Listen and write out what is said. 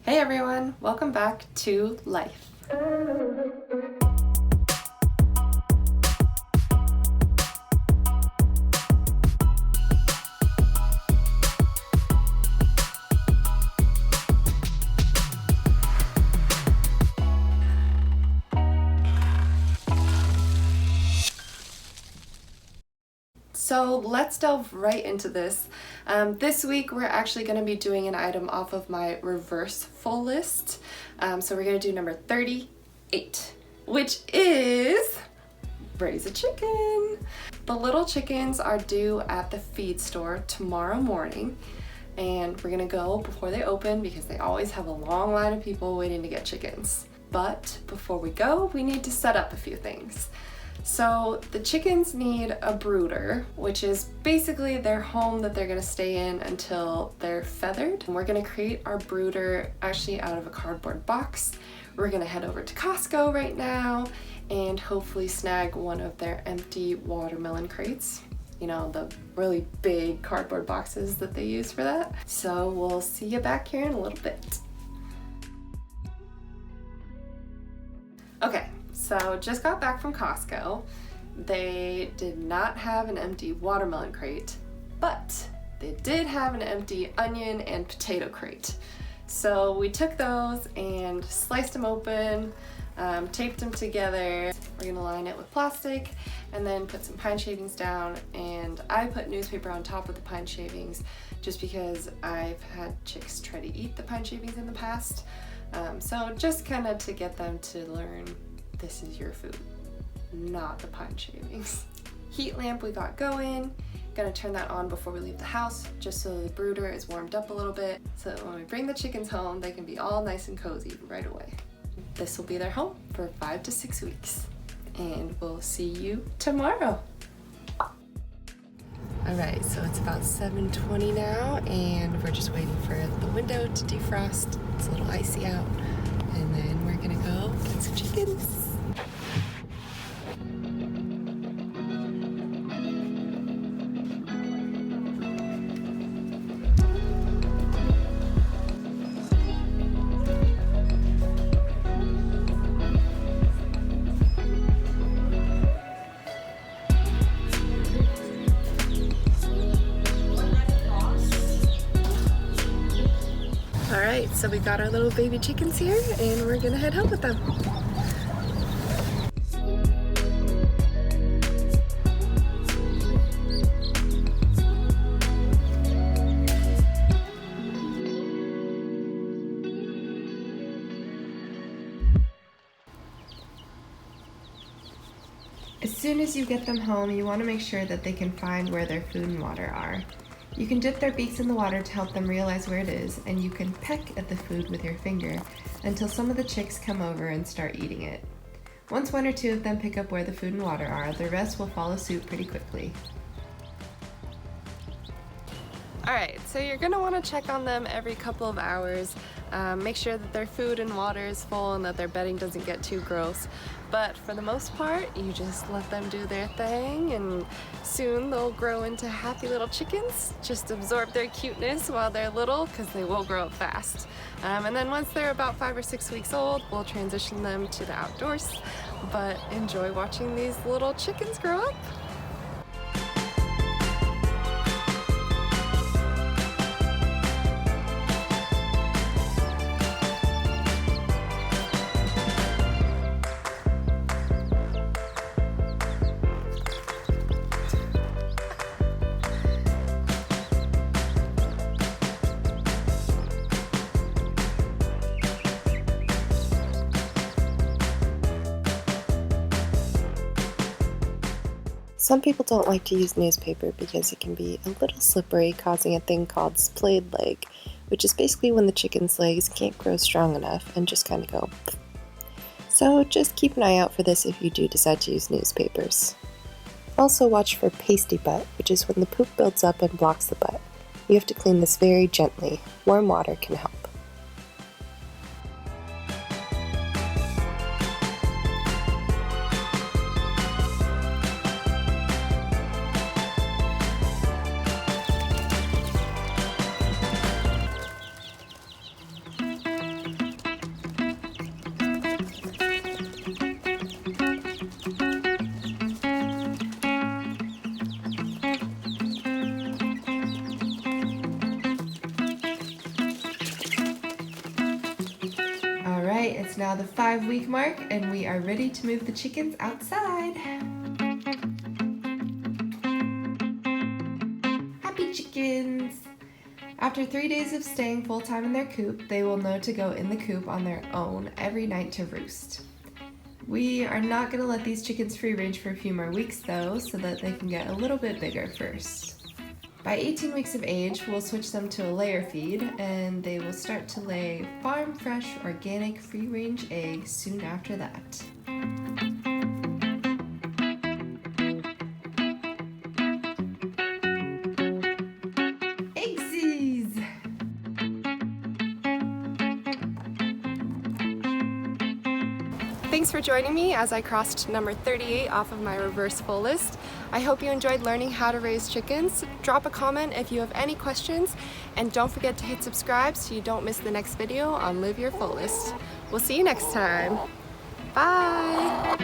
Hey everyone, welcome back to Life. So let's delve right into this. This week we're actually going to be doing an item off of my Reverse FulList. So we're going to do number 38, which is raise a chicken. The little chickens are due at the feed store tomorrow morning, and we're going to go before they open because they always have a long line of people waiting to get chickens. But before we go, we need to set up a few things. So the chickens need a brooder, which is basically their home that they're going to stay in until they're feathered. And we're going to create our brooder actually out of a cardboard box. We're going to head over to Costco right now and hopefully snag one of their empty watermelon crates. You know, the really big cardboard boxes that they use for that. So we'll see you back here in a little bit. Okay. So just got back from Costco. They did not have an empty watermelon crate, but they did have an empty onion and potato crate. So we took those and sliced them open, taped them together. We're gonna line it with plastic and then put some pine shavings down, and I put newspaper on top of the pine shavings just because I've had chicks try to eat the pine shavings in the past. So just kind of to get them to learn this is your food, not the pine shavings. Heat lamp we got going. Gonna turn that on before we leave the house, just so the brooder is warmed up a little bit, so that when we bring the chickens home, they can be all nice and cozy right away. This will be their home for 5 to 6 weeks, and we'll see you tomorrow. All right, so it's about 7:20 now, and we're just waiting for the window to defrost. It's a little icy out, and then we're gonna go get some chickens. Alright, so we got our little baby chickens here and we're gonna head home with them. As soon as you get them home, you want to make sure that they can find where their food and water are. You can dip their beaks in the water to help them realize where it is, and you can peck at the food with your finger until some of the chicks come over and start eating it. Once 1 or 2 of them pick up where the food and water are, the rest will follow suit pretty quickly. Alright, so you're going to want to check on them every couple of hours. Make sure that their food and water is full and that their bedding doesn't get too gross. But for the most part, you just let them do their thing, and soon they'll grow into happy little chickens. Just absorb their cuteness while they're little, because they will grow up fast. And then once they're about 5 or 6 weeks old, we'll transition them to the outdoors. But enjoy watching these little chickens grow up. Some people don't like to use newspaper because it can be a little slippery, causing a thing called splayed leg, which is basically when the chicken's legs can't grow strong enough and just kind of go. So just keep an eye out for this if you do decide to use newspapers. Also watch for pasty butt, which is when the poop builds up and blocks the butt. You have to clean this very gently. Warm water can help. right, it's now the 5-week mark and we are ready to move the chickens outside. Happy chickens! After 3 days of staying full-time in their coop, they will know to go in the coop on their own every night to roost. We are not going to let these chickens free range for a few more weeks though, so that they can get a little bit bigger first. By 18 weeks of age, we'll switch them to a layer feed and they will start to lay farm fresh, organic, free range eggs soon after that. Eggsies! Thanks for joining me as I crossed number 38 off of my Reverse FulList. I hope you enjoyed learning how to raise chickens. Drop a comment if you have any questions, and don't forget to hit subscribe so you don't miss the next video on Live Your FulList. We'll see you next time. Bye!